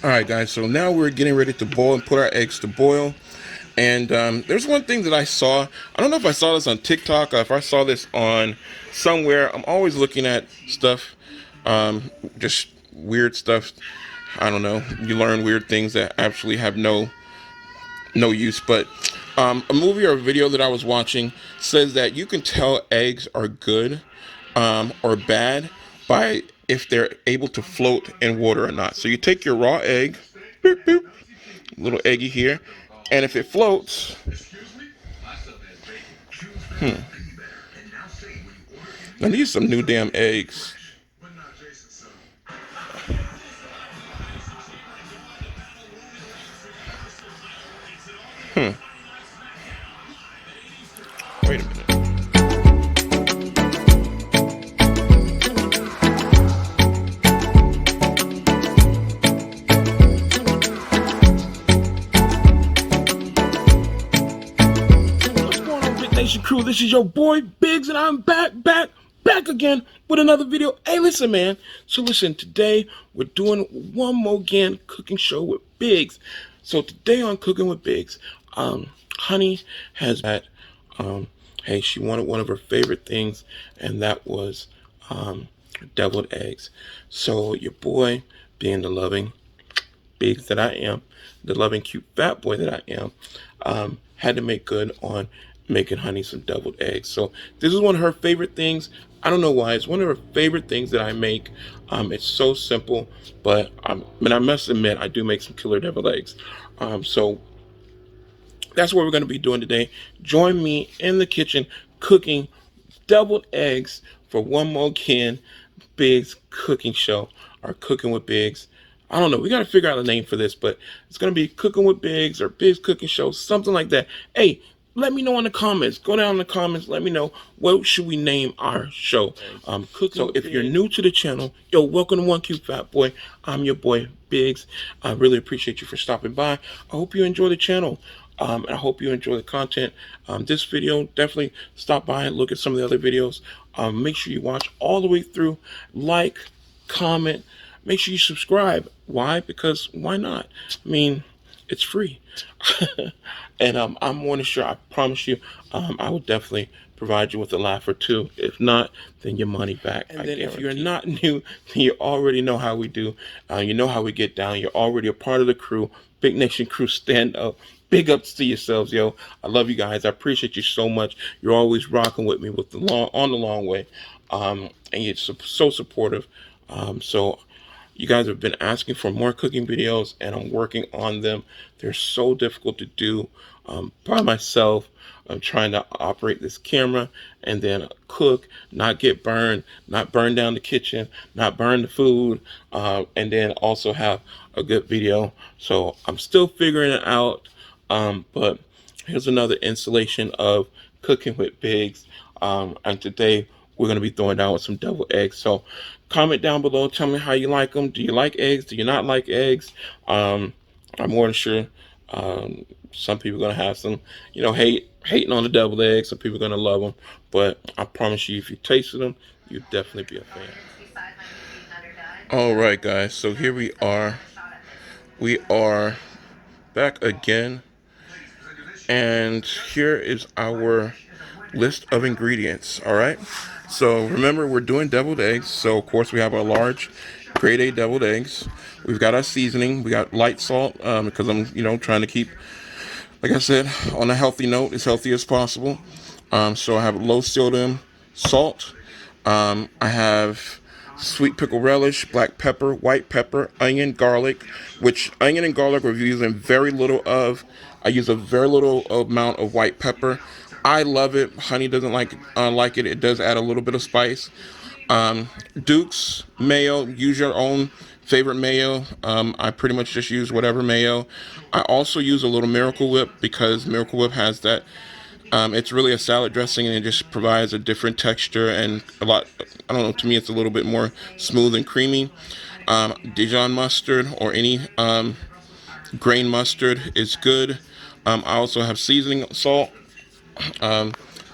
All right, guys, so now we're getting ready to boil and put our eggs to boil. And there's one thing that I saw. I don't know if I saw this on TikTok or if I saw this on somewhere. I'm always looking at stuff, just weird stuff. I don't know. You learn weird things that actually have no use. But a movie or a video that I was watching says that you can tell eggs are good or bad by if they're able to float in water or not. So you take your raw egg, boop, boop, little eggy here, and if it floats, now these are some new damn eggs. Wait a minute. What's going on, Big Nation crew? This is your boy Biggs, and I'm back again with another video. Hey, listen, man. So listen, today we're doing one more again cooking show with Biggs. So today on Cooking with Biggs, Honey has that. Hey, she wanted one of her favorite things, and that was deviled eggs. So your boy, being the loving Biggs that I am, the loving cute fat boy that I am, had to make good on making Honey some deviled eggs. So this is one of her favorite things. I don't know why. It's one of her favorite things that I make. It's so simple, but I must admit I do make some killer deviled eggs. So that's what we're going to be doing today. Join me in the kitchen cooking deviled eggs for one more again Biggs cooking show, or Cooking with Biggs. I don't know. We got to figure out a name for this, but it's going to be Cooking with Biggs or Biggs Cooking Show, something like that. Hey, let me know in the comments. Go down in the comments. Let me know what should we name our show. So if you're new to the channel, yo, welcome to One Cute Fat Boy. I'm your boy Biggs. I really appreciate you for stopping by. I hope you enjoy the channel. And I hope you enjoy the content. This video, definitely stop by and look at some of the other videos. Make sure you watch all the way through. Like, comment. Make sure you subscribe. Why? Because why not? I mean, it's free. And I'm more than sure, I promise you, I will definitely provide you with a laugh or two. If not, then your money back. And then if you're not new, then you already know how we do. You know how we get down. You're already a part of the crew. Big Nation crew, stand up. Big ups to yourselves, yo. I love you guys. I appreciate you so much. You're always rocking with me with the long way. And you're so supportive. So you guys have been asking for more cooking videos, and I'm working on them. They're so difficult to do by myself. I'm trying to operate this camera and then cook, not get burned, not burn down the kitchen, not burn the food, and then also have a good video. So I'm still figuring it out. But here's another installation of Cooking with Biggs. And today we're going to be throwing down with some deviled eggs. So comment down below. Tell me how you like them. Do you like eggs? Do you not like eggs? I'm more than sure some people are going to have some, hating on the deviled eggs. Some people are going to love them. But I promise you, if you tasted them, you'd definitely be a fan. All right, guys. So here we are. We are back again. And here is our list of ingredients. All right. So remember, we're doing deviled eggs. So of course we have our large grade A deviled eggs. We've got our seasoning. We got light salt because I'm, trying to keep, like I said, on a healthy note, as healthy as possible. So I have low sodium salt. I have sweet pickle relish, black pepper, white pepper, onion, garlic, which onion and garlic we're using very little of. I use a very little amount of white pepper. I love it. Honey doesn't like it. It does add a little bit of spice. Duke's mayo. Use your own favorite mayo. I pretty much just use whatever mayo. I also use a little Miracle Whip because Miracle Whip has that. It's really a salad dressing, and it just provides a different texture and a lot. I don't know. To me, it's a little bit more smooth and creamy. Dijon mustard or any grain mustard is good. I also have seasoning salt,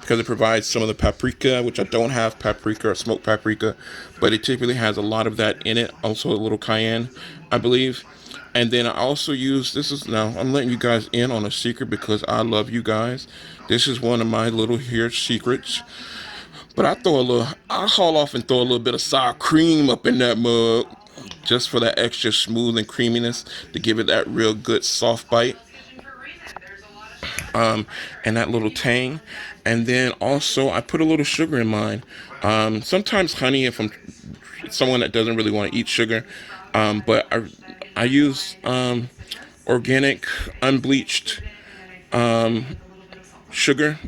because it provides some of the paprika, which I don't have paprika or smoked paprika, but it typically has a lot of that in it. Also a little cayenne, I believe. And then I also use, this is, now I'm letting you guys in on a secret because I love you guys. This is one of my little here secrets. But I haul off and throw a little bit of sour cream up in that mug just for that extra smooth and creaminess to give it that real good soft bite. And that little tang. And then also I put a little sugar in mine. Sometimes honey if I'm someone that doesn't really want to eat sugar. But I use organic unbleached sugar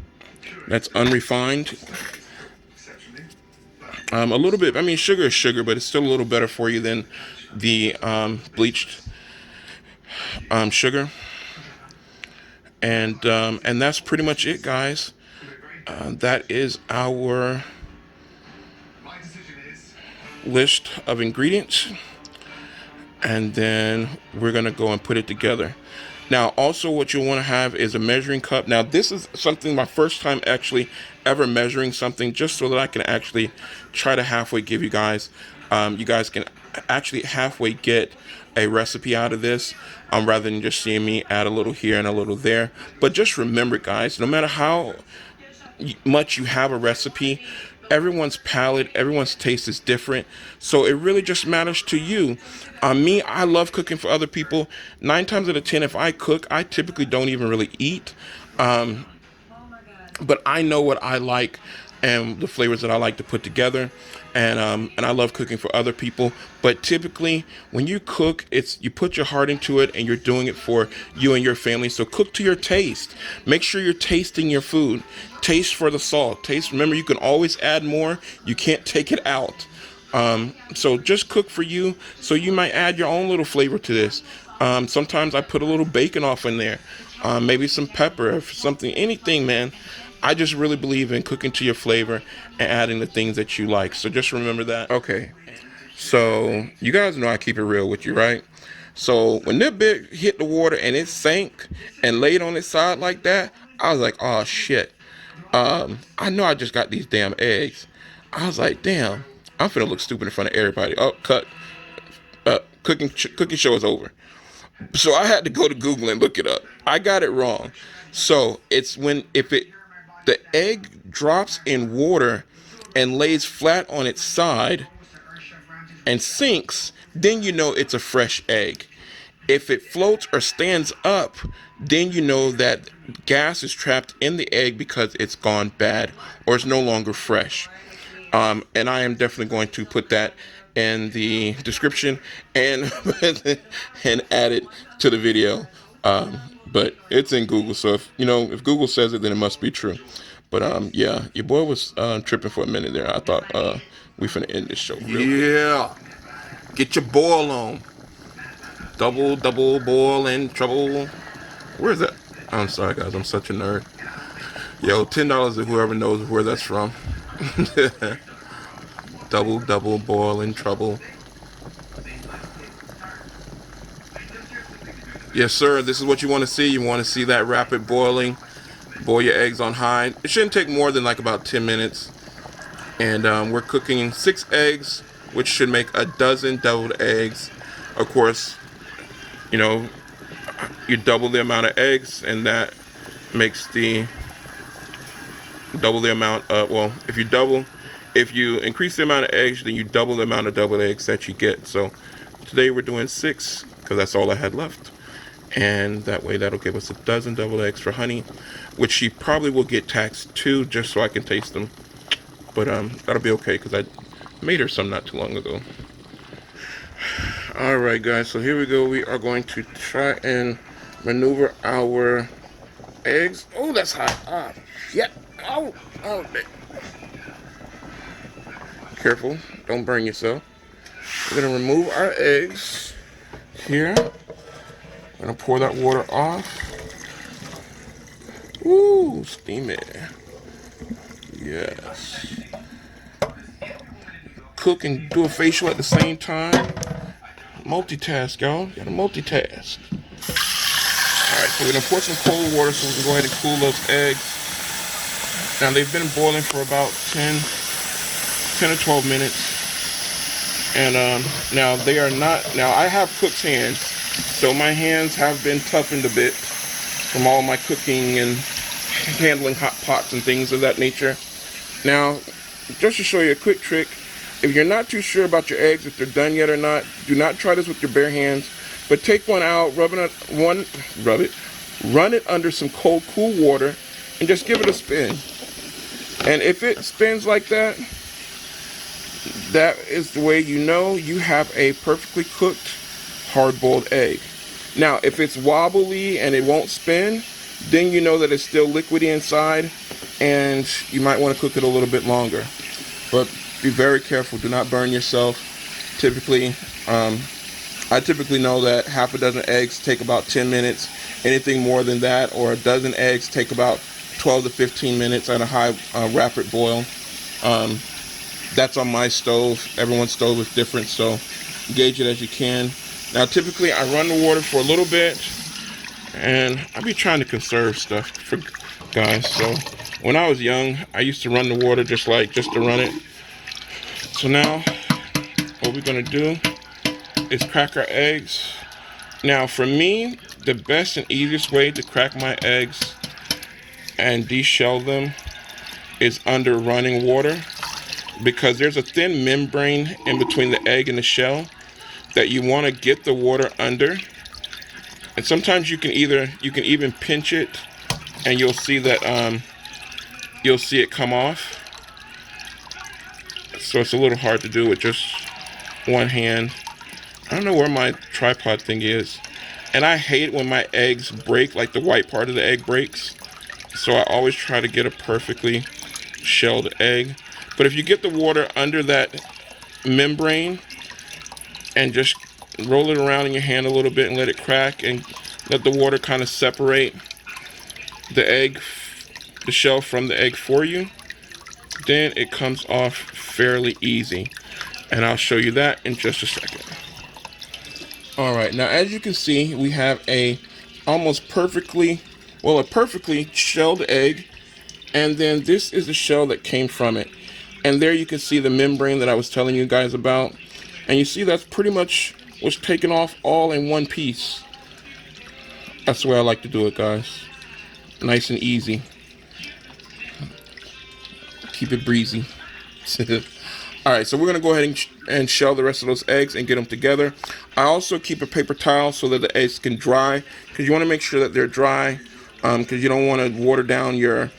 that's unrefined. A little bit, I mean, sugar is sugar, but it's still a little better for you than the bleached sugar. And that's pretty much it, guys. That is our list of ingredients. And then we're going to go and put it together. Now, also what you'll want to have is a measuring cup. Now, this is something, my first time actually ever measuring something, just so that I can actually try to halfway give you guys, you guys can actually halfway get a recipe out of this, rather than just seeing me add a little here and a little there. But just remember, guys, no matter how much you have a recipe, everyone's palate, everyone's taste is different. So it really just matters to you. Me, I love cooking for other people. 9 times out of 10, if I cook, I typically don't even really eat. But I know what I like and the flavors that I like to put together. And I love cooking for other people. But typically, when you cook, you put your heart into it and you're doing it for you and your family. So cook to your taste. Make sure you're tasting your food. Taste for the salt. Taste. Remember, you can always add more. You can't take it out. So just cook for you. So you might add your own little flavor to this. Sometimes I put a little bacon off in there. Maybe some pepper or something. Anything, man. I just really believe in cooking to your flavor and adding the things that you like. So just remember that. Okay. So you guys know I keep it real with you, right? So when that bit hit the water and it sank and laid on its side like that, I was like, oh shit. I know I just got these damn eggs. I was like, damn, I'm finna look stupid in front of everybody. Oh, cut. Cooking show is over. So I had to go to Google and look it up. I got it wrong. So it's the egg drops in water and lays flat on its side and sinks, then you know it's a fresh egg. If it floats or stands up, then you know that gas is trapped in the egg because it's gone bad or it's no longer fresh. And I am definitely going to put that in the description and and add it to the video. But it's in Google, so if Google says it, then it must be true. But yeah, your boy was tripping for a minute there. I thought we finna end this show. Yeah, get your boil on. Double boil and trouble. Where is that? I'm sorry, guys. I'm such a nerd. Yo, $10 to whoever knows where that's from. Double boil and trouble. Yes, sir. This is what you want to see. You want to see that rapid boiling. Boil your eggs on high. It shouldn't take more than like about 10 minutes. And we're cooking 6 eggs, which should make a dozen deviled eggs. Of course, you double the amount of eggs, and that makes double the amount of, if you increase the amount of eggs, then you double the amount of deviled eggs that you get. So today we're doing 6 because that's all I had left. And that way that'll give us a dozen deviled eggs for Honey, which she probably will get taxed too, just so I can taste them. But that'll be okay because I made her some not too long ago. Alright guys, so here we go. We are going to try and maneuver our eggs. Oh, that's hot. Ah, shit. Oh. Careful, don't burn yourself. We're gonna remove our eggs here. I'm gonna pour that water off. Ooh, steam it. Yes. Cook and do a facial at the same time. Multitask, y'all. You gotta multitask. Alright, so we're gonna pour some cold water so we can go ahead and cool those eggs. Now they've been boiling for about 10 or 12 minutes. And now they are not, now I have cook's hands, so my hands have been toughened a bit from all my cooking and handling hot pots and things of that nature. Now, just to show you a quick trick, if you're not too sure about your eggs, if they're done yet or not, do not try this with your bare hands, but take one out, run it under some cold, cool water, and just give it a spin. And if it spins like that, that is the way you know you have a perfectly cooked hard-boiled egg. Now, if it's wobbly and it won't spin, then you know that it's still liquidy inside, and you might want to cook it a little bit longer. But be very careful. Do not burn yourself. Typically, I typically know that half a dozen eggs take about 10 minutes. Anything more than that, or a dozen eggs, take about 12 to 15 minutes at a high rapid boil. That's on my stove. Everyone's stove is different, so gauge it as you can. Now, typically, I run the water for a little bit, and I be trying to conserve stuff for guys. So when I was young, I used to run the water just to run it. So now, what we're gonna do is crack our eggs. Now, for me, the best and easiest way to crack my eggs and deshell them is under running water, because there's a thin membrane in between the egg and the shell that you want to get the water under. And sometimes you can even pinch it, and you'll see that you'll see it come off. So it's a little hard to do with just one hand. I don't know where my tripod thing is, and I hate when my eggs break, like the white part of the egg breaks. So I always try to get a perfectly shelled egg. But if you get the water under that membrane and just roll it around in your hand a little bit and let it crack and let the water kind of separate the shell from the egg for you, then it comes off fairly easy. And I'll show you that in just a second. All right, now as you can see, we have a perfectly shelled egg, and then this is the shell that came from it. And there you can see the membrane that I was telling you guys about. And you see that's pretty much was taken off all in one piece. That's the way I like to do it, guys. Nice and easy. Keep it breezy. All right, so we're gonna go ahead and shell the rest of those eggs and get them together. I also keep a paper towel so that the eggs can dry, because you want to make sure that they're dry, because you don't want to water down your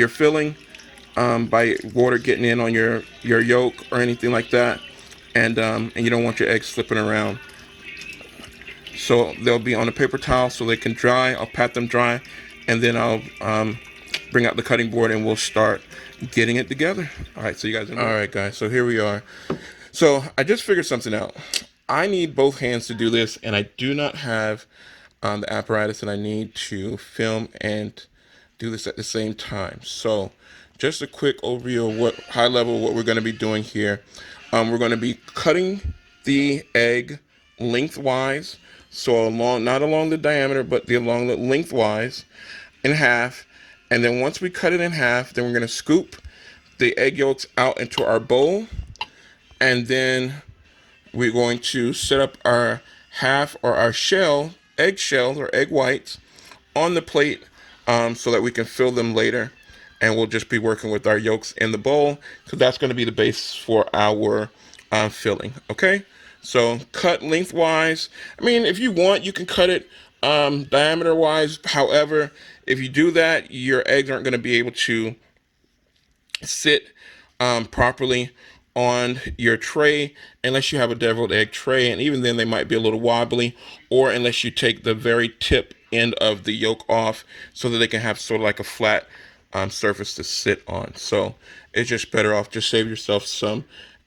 filling by water getting in on your yolk or anything like that, and you don't want your eggs slipping around. So they'll be on a paper towel so they can dry. I'll pat them dry, and then I'll bring out the cutting board and we'll start getting it together. All right, so you guys. All right, guys. So here we are. So I just figured something out. I need both hands to do this, and I do not have the apparatus that I need to film and do this at the same time. So just a quick overview of what we're going to be doing here. We're going to be cutting the egg lengthwise, so not along the diameter, but along the lengthwise in half. And then once we cut it in half, then we're going to scoop the egg yolks out into our bowl, and then we're going to set up our half or our egg shells or egg whites on the plate, so that we can fill them later. And we'll just be working with our yolks in the bowl, because that's going to be the base for our filling. Okay, so cut lengthwise. I mean, if you want, you can cut it diameter wise. However, if you do that, your eggs aren't going to be able to sit properly on your tray unless you have a deviled egg tray, and even then they might be a little wobbly, or unless you take the very tip end of the yolk off so that they can have sort of like a flat surface to sit on. So it's just better off, just save yourself some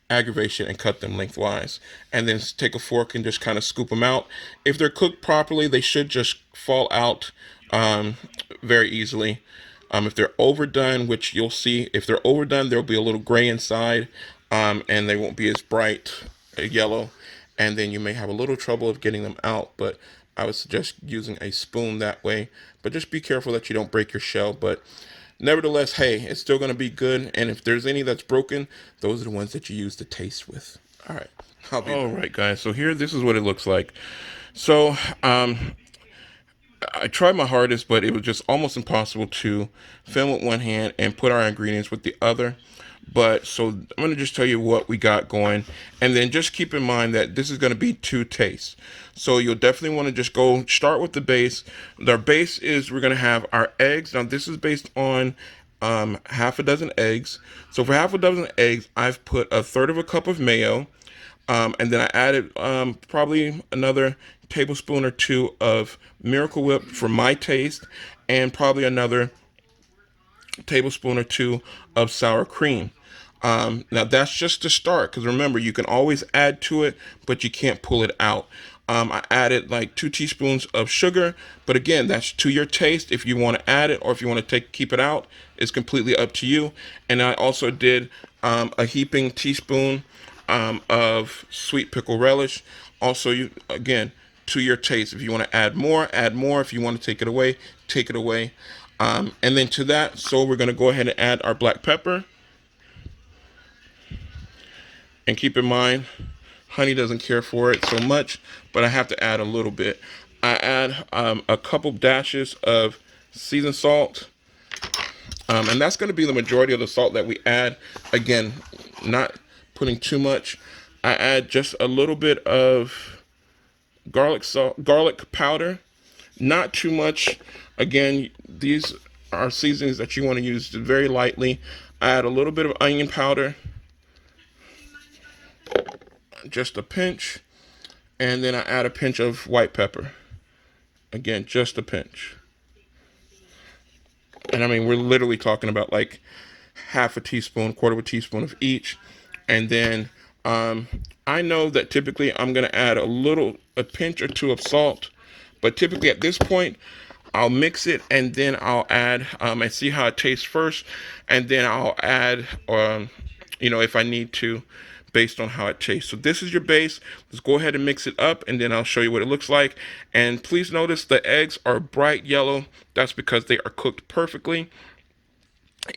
aggravation and cut them lengthwise, and then take a fork and just kind of scoop them out. If they're cooked properly, they should just fall out very easily. If they're overdone, which you'll see, if they're overdone, there'll be a little gray inside, and they won't be as bright yellow, and then you may have a little trouble of getting them out. But I would suggest using a spoon that way, but just be careful that you don't break your shell. But nevertheless, hey, it's still going to be good. And if there's any that's broken, those are the ones that you use to taste with. All right. All right, guys. So here, this is what it looks like. So, I tried my hardest, but it was just almost impossible to film with one hand and put our ingredients with the other. But so I'm going to just tell you what we got going. And then just keep in mind that this is going to be 2 tastes. So you'll definitely want to just go start with the base. Our base is we're going to have our eggs. Now this is based on half a dozen eggs. So for half a dozen eggs, I've put 1/3 of a cup of mayo. And then I added probably another tablespoon or 2 of Miracle Whip for my taste, and probably another tablespoon or 2 of sour cream. Now that's just to start, because remember, you can always add to it, but you can't pull it out. I added like 2 teaspoons of sugar, but again, that's to your taste. If you want to add it or if you want to keep it out, it's completely up to you. And I also did a heaping teaspoon of sweet pickle relish. Also, you again, to your taste. If you want to add more, add more. If you want to take it away, take it away. And then to that, so we're going to go ahead and add our black pepper. And keep in mind, honey doesn't care for it so much, but I have to add a little bit. I add a couple dashes of seasoned salt. And that's going to be the majority of the salt that we add. Again, not putting too much. I add just a little bit of garlic powder. Not too much. Again, these are seasonings that you want to use very lightly. I add a little bit of onion powder. Just a pinch. And then I add a pinch of white pepper. Again, just a pinch. And I mean, we're literally talking about like half a teaspoon, 1/4 of a teaspoon of each. And then I know that typically I'm going to add a pinch or 2 of salt. But typically at this point, I'll mix it and then I'll add and see how it tastes first. And then I'll add, if I need to, based on how it tastes. So this is your base. Let's go ahead and mix it up, and then I'll show you what it looks like. And please notice the eggs are bright yellow. That's because they are cooked perfectly.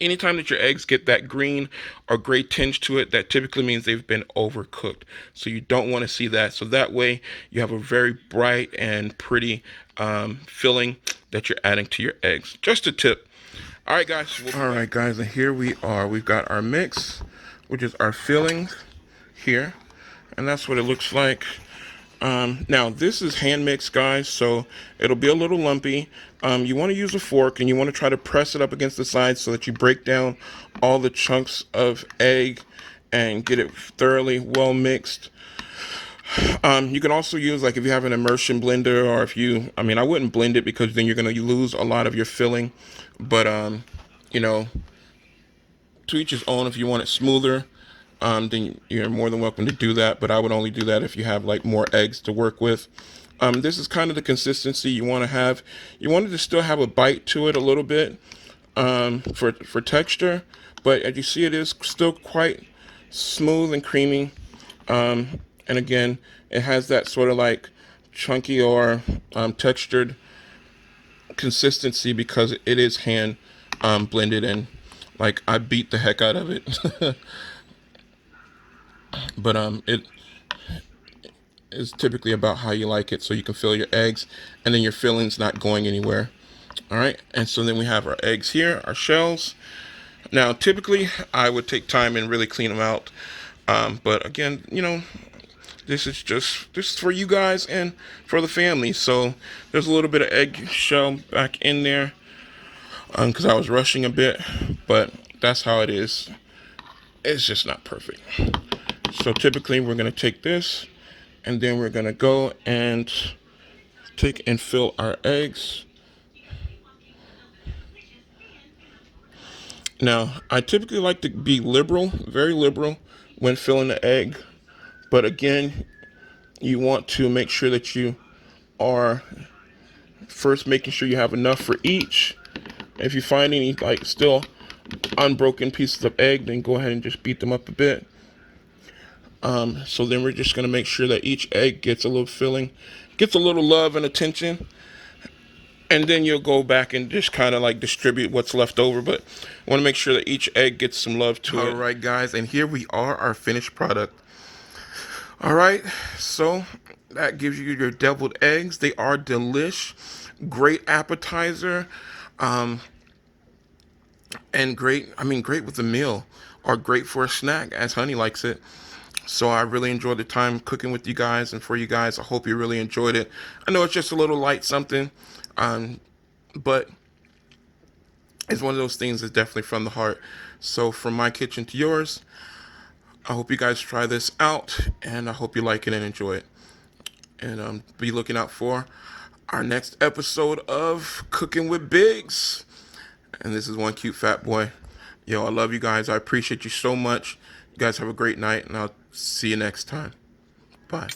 Anytime that your eggs get that green or gray tinge to it, that typically means they've been overcooked. So you don't want to see that. So that way you have a very bright and pretty filling that you're adding to your eggs. Just a tip. All right, guys. All right, guys, and here we are. We've got our mix, which is our filling here, and that's what it looks like. Now this is hand mixed, guys, so it'll be a little lumpy. You want to use a fork and you want to try to press it up against the sides so that you break down all the chunks of egg and get it thoroughly well mixed. You can also use, like, if you have an immersion blender, or if you, I wouldn't blend it because then you're going to lose a lot of your filling, but to each his own. If you want it smoother, then you're more than welcome to do that, but I would only do that if you have like more eggs to work with. This is kind of the consistency you want to have. You want it to still have a bite to it a little bit for texture, but as you see, it is still quite smooth and creamy. And again, it has that sort of like chunky or textured consistency because it is hand blended, and like I beat the heck out of it. But it is typically about how you like it, so you can fill your eggs and then your filling's not going anywhere. All right, and so then we have our eggs here, our shells. Now typically I would take time and really clean them out, but again, this is for you guys and for the family. So there's a little bit of egg shell back in there because I was rushing a bit, but that's how it is. It's just not perfect. So typically we're going to take this and then we're going to go and take and fill our eggs. Now, I typically like to be liberal, very liberal when filling the egg. But again, you want to make sure that you are first making sure you have enough for each. If you find any like still unbroken pieces of egg, then go ahead and just beat them up a bit. So then we're just going to make sure that each egg gets a little filling, gets a little love and attention. And then you'll go back and just kind of like distribute what's left over. But I want to make sure that each egg gets some love to it. All right, guys, and here we are, our finished product. All right, so that gives you your deviled eggs. They are delish, great appetizer, and great with a meal, or great for a snack, as Honey likes it. So I really enjoyed the time cooking with you guys, and for you guys, I hope you really enjoyed it. I know it's just a little light something, but it's one of those things that's definitely from the heart. So from my kitchen to yours, I hope you guys try this out, and I hope you like it and enjoy it. And be looking out for our next episode of Cooking with Biggs. And this is One Cute Fat Boy. Yo, I love you guys. I appreciate you so much. You guys have a great night, and I'll see you next time. Bye.